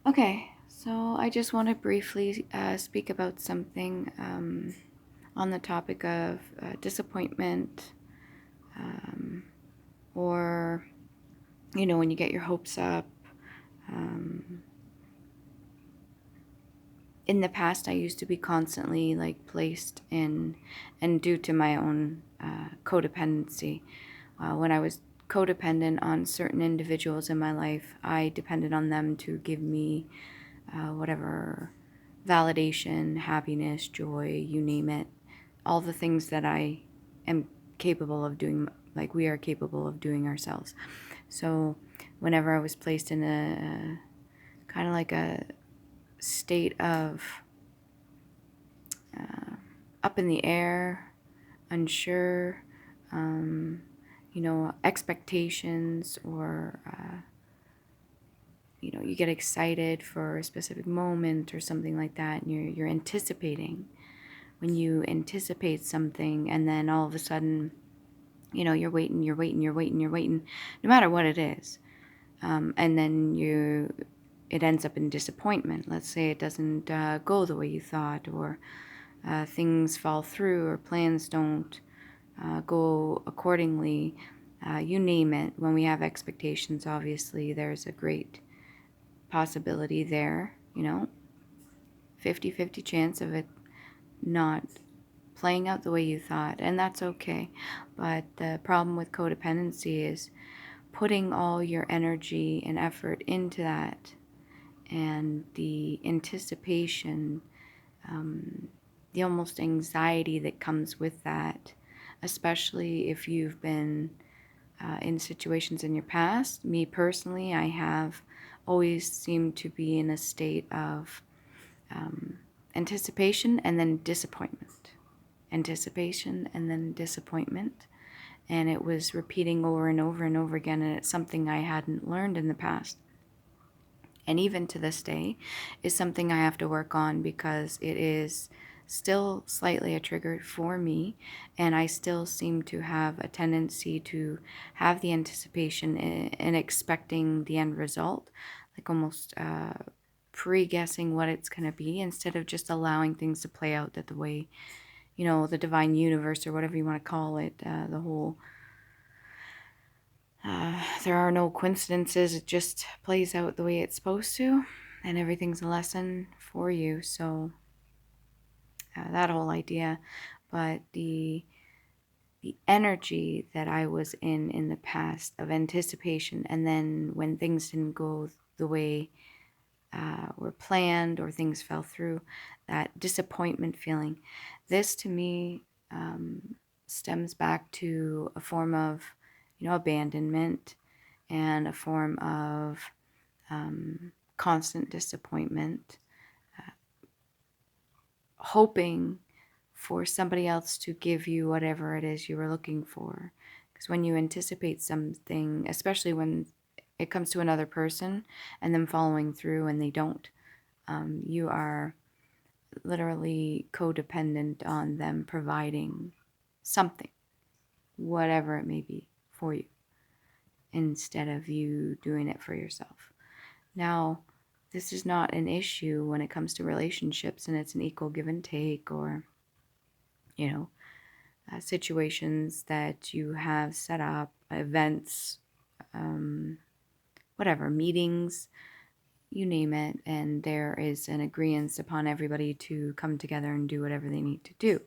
Okay, so I just want to briefly speak about something on the topic of disappointment, um, or, when you get your hopes up. Um, in the past, I used to be constantly like placed in, and due to my own codependency, when I was codependent on certain individuals in my life, I depended on them to give me whatever validation, happiness, joy, you name it, all the things that I am capable of doing, like we are capable of doing ourselves. So whenever I was placed in a kind of like a state of up in the air, unsure, um, expectations, or you get excited for a specific moment or something like that, and you're anticipating. When you anticipate something, and then all of a sudden, you're waiting, you're waiting, no matter what it is, and then it ends up in disappointment. Let's say it doesn't go the way you thought, or things fall through, or plans don't go accordingly. You name it. When we have expectations, obviously there's a great possibility there, 50-50 chance of it not playing out the way you thought, and that's okay. But the problem with codependency is putting all your energy and effort into that, and the anticipation, the almost anxiety that comes with that, especially if you've been in situations in your past. Me personally, I have always seemed to be in a state of anticipation and then disappointment. Anticipation and then disappointment. And it was repeating over and over and over again, and it's something I hadn't learned in the past. And even to this day, is something I have to work on, because it is still slightly a trigger for me, and I still seem to have a tendency to have the anticipation and expecting the end result, like almost pre-guessing what it's going to be, instead of just allowing things to play out that the way, the divine universe, or whatever you want to call it, the whole there are no coincidences. It just plays out the way it's supposed to, and everything's a lesson for you. So that whole idea, but the energy that I was in the past of anticipation, and then when things didn't go the way were planned, or things fell through, that disappointment feeling. This to me stems back to a form of, abandonment, and a form of constant disappointment, hoping for somebody else to give you whatever it is you were looking for. Because when you anticipate something, especially when it comes to another person and them following through and they don't, you are literally codependent on them providing something, whatever it may be, for you, instead of you doing it for yourself. Now, this is not an issue when it comes to relationships, and it's an equal give and take, or, situations that you have set up, events, whatever, meetings, you name it, and there is an agreement upon everybody to come together and do whatever they need to do,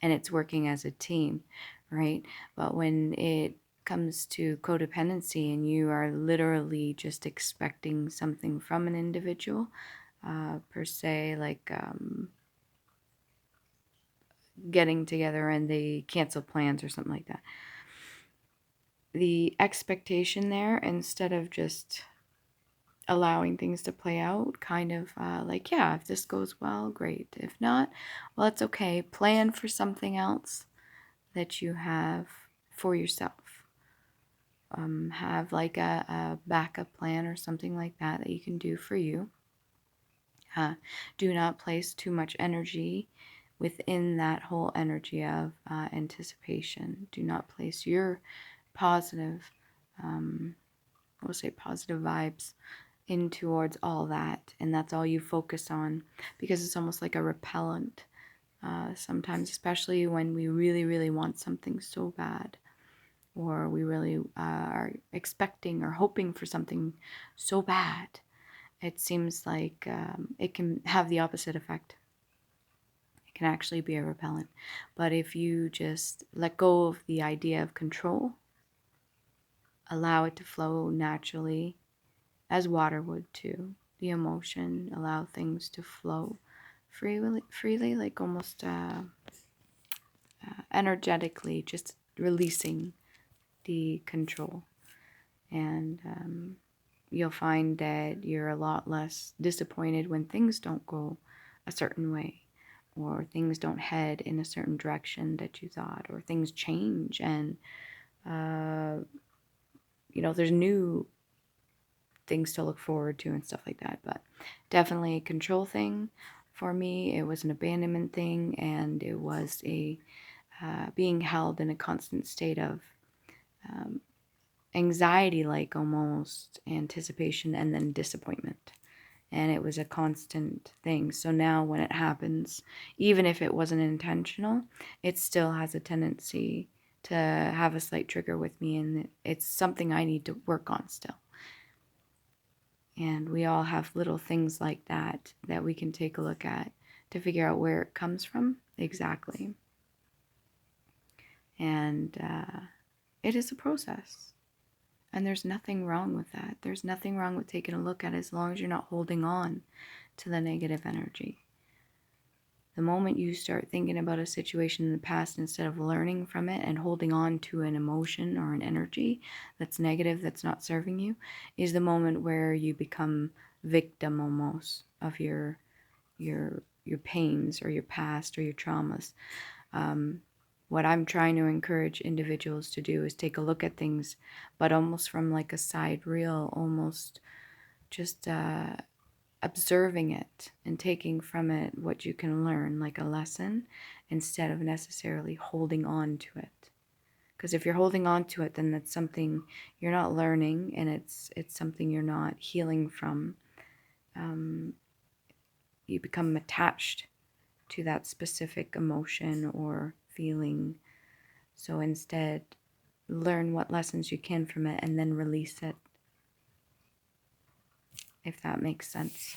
and it's working as a team, right? But when it comes to codependency, and you are literally just expecting something from an individual, per se, like getting together and they cancel plans or something like that, the expectation there, instead of just allowing things to play out, kind of like, yeah, if this goes well, great. If not, well, it's okay. Plan for something else that you have for yourself. Have like a backup plan or something like that you can do for you. Do not place too much energy within that whole energy of anticipation. Do not place your positive, we'll say positive vibes, in towards all that, and that's all you focus on, because it's almost like a repellent. Sometimes, especially when we really, really want something so bad, or we really are expecting or hoping for something so bad, it seems like it can have the opposite effect. It can actually be a repellent. But if you just let go of the idea of control, allow it to flow naturally, as water would too, the emotion, allow things to flow freely, like almost energetically, just releasing the control. And you'll find that you're a lot less disappointed when things don't go a certain way, or things don't head in a certain direction that you thought, or things change, and there's new things to look forward to and stuff like that. But definitely a control thing for me. It was an abandonment thing, and it was a being held in a constant state of anxiety, like almost anticipation, and then disappointment. And it was a constant thing. So now when it happens, even if it wasn't intentional, it still has a tendency to have a slight trigger with me, and it's something I need to work on still. And we all have little things like that we can take a look at to figure out where it comes from exactly. And it is a process. And there's nothing wrong with that. There's nothing wrong with taking a look at it, as long as you're not holding on to the negative energy. The moment you start thinking about a situation in the past instead of learning from it and holding on to an emotion or an energy that's negative, that's not serving you, is the moment where you become victim almost of your pains or your past or your traumas. What I'm trying to encourage individuals to do is take a look at things, but almost from like a side reel, almost just observing it and taking from it what you can learn, like a lesson, instead of necessarily holding on to it. Because if you're holding on to it, then that's something you're not learning, and it's something you're not healing from. You become attached to that specific emotion or feeling. So instead, learn what lessons you can from it and then release it, if that makes sense.